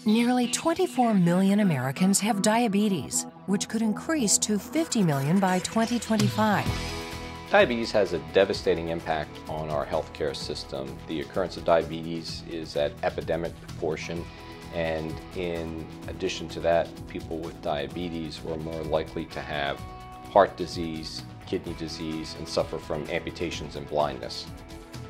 Nearly 24 million Americans have diabetes, which could increase to 50 million by 2025. Diabetes has a devastating impact on our healthcare system. The occurrence of diabetes is at epidemic proportion, and in addition to that, people with diabetes were more likely to have heart disease, kidney disease, and suffer from amputations and blindness.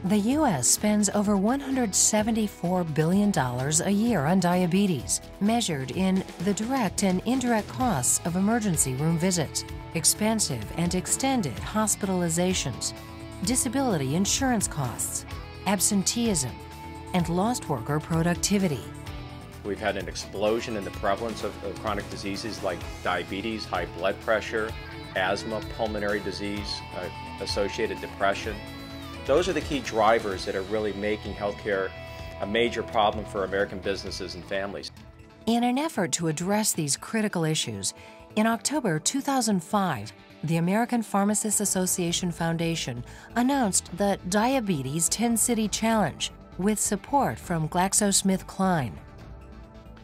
The U.S. spends over $174 billion a year on diabetes, measured in the direct and indirect costs of emergency room visits, expensive and extended hospitalizations, disability insurance costs, absenteeism, and lost worker productivity. We've had an explosion in the prevalence of chronic diseases like diabetes, high blood pressure, asthma, pulmonary disease, associated depression. Those are the key drivers that are really making healthcare a major problem for American businesses and families. In an effort to address these critical issues, in October 2005, the American Pharmacists Association Foundation announced the Diabetes 10-City Challenge with support from GlaxoSmithKline.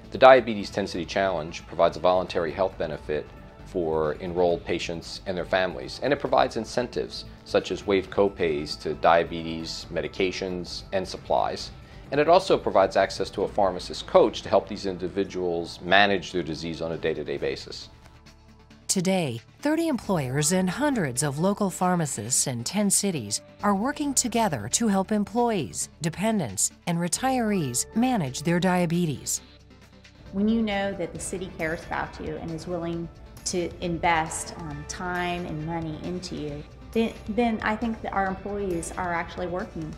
The Diabetes 10-City Challenge provides a voluntary health benefit for enrolled patients and their families, and it provides incentives such as waived copays to diabetes medications and supplies, and it also provides access to a pharmacist coach to help these individuals manage their disease on a day-to-day basis. Today, 30 employers and hundreds of local pharmacists in 10 cities are working together to help employees, dependents, and retirees manage their diabetes. When you know that the city cares about you and is willing to invest time and money into you, then I think that our employees are actually working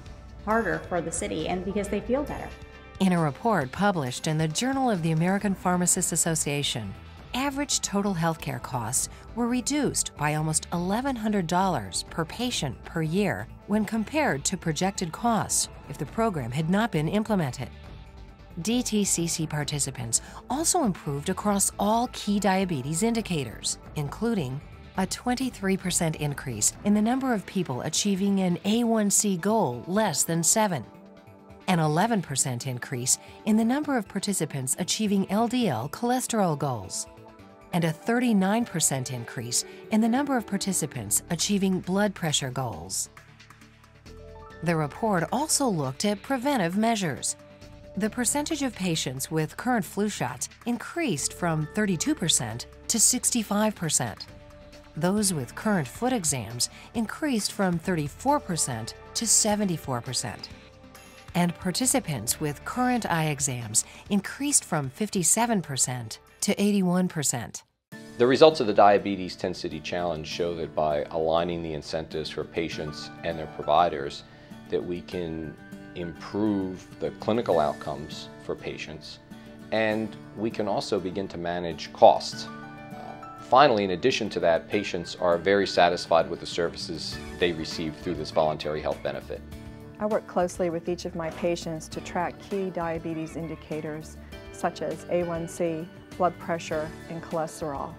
harder for the city and because they feel better. In a report published in the Journal of the American Pharmacists Association, average total healthcare costs were reduced by almost $1,100 per patient per year when compared to projected costs if the program had not been implemented. DTCC participants also improved across all key diabetes indicators, including a 23% increase in the number of people achieving an A1C goal less than 7, an 11% increase in the number of participants achieving LDL cholesterol goals, and a 39% increase in the number of participants achieving blood pressure goals. The report also looked at preventive measures. The percentage of patients with current flu shots increased from 32% to 65%. Those with current foot exams increased from 34% to 74%. And participants with current eye exams increased from 57% to 81%. The results of the Diabetes 10-City Challenge show that by aligning the incentives for patients and their providers, that we can improve the clinical outcomes for patients, and we can also begin to manage costs. Finally, in addition to that, patients are very satisfied with the services they receive through this voluntary health benefit. I work closely with each of my patients to track key diabetes indicators such as A1C, blood pressure, and cholesterol.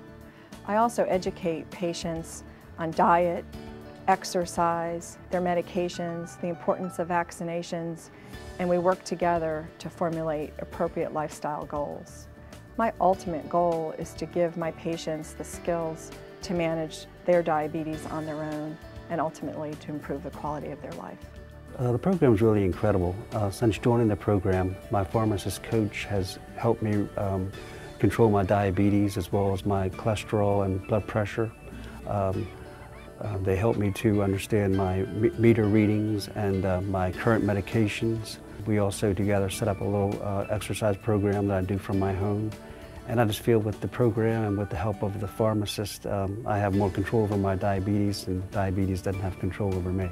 I also educate patients on diet, exercise, their medications, the importance of vaccinations, and we work together to formulate appropriate lifestyle goals. My ultimate goal is to give my patients the skills to manage their diabetes on their own and ultimately to improve the quality of their life. The program is really incredible. Since joining the program, my pharmacist coach has helped me control my diabetes as well as my cholesterol and blood pressure. They help me to understand my meter readings and my current medications. We also together set up a little exercise program that I do from my home. And I just feel with the program and with the help of the pharmacist, I have more control over my diabetes, and diabetes doesn't have control over me.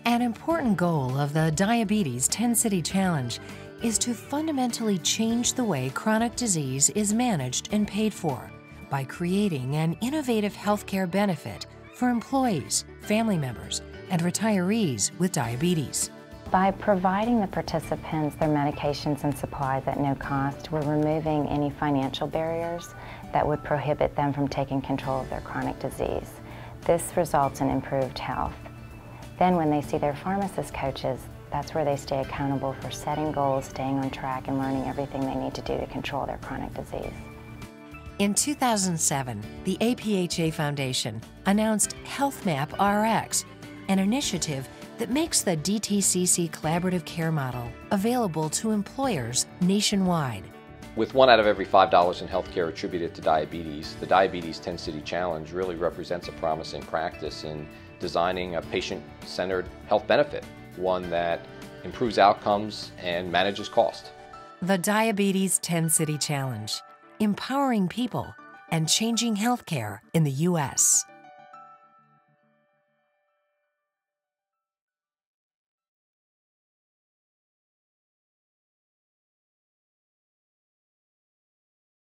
An important goal of the Diabetes 10-City Challenge is to fundamentally change the way chronic disease is managed and paid for by creating an innovative healthcare benefit for employees, family members, and retirees with diabetes. By providing the participants their medications and supplies at no cost, we're removing any financial barriers that would prohibit them from taking control of their chronic disease. This results in improved health. Then when they see their pharmacist coaches, That's where they stay accountable for setting goals, staying on track, and learning everything they need to do to control their chronic disease. In 2007, the APhA Foundation announced HealthMap RX, an initiative that makes the DTCC collaborative care model available to employers nationwide. With 1 out of every $5 in healthcare attributed to diabetes, the Diabetes 10-City Challenge really represents a promising practice in designing a patient-centered health benefit, one that improves outcomes and manages cost. The Diabetes 10-City Challenge, empowering people and changing healthcare in the U.S.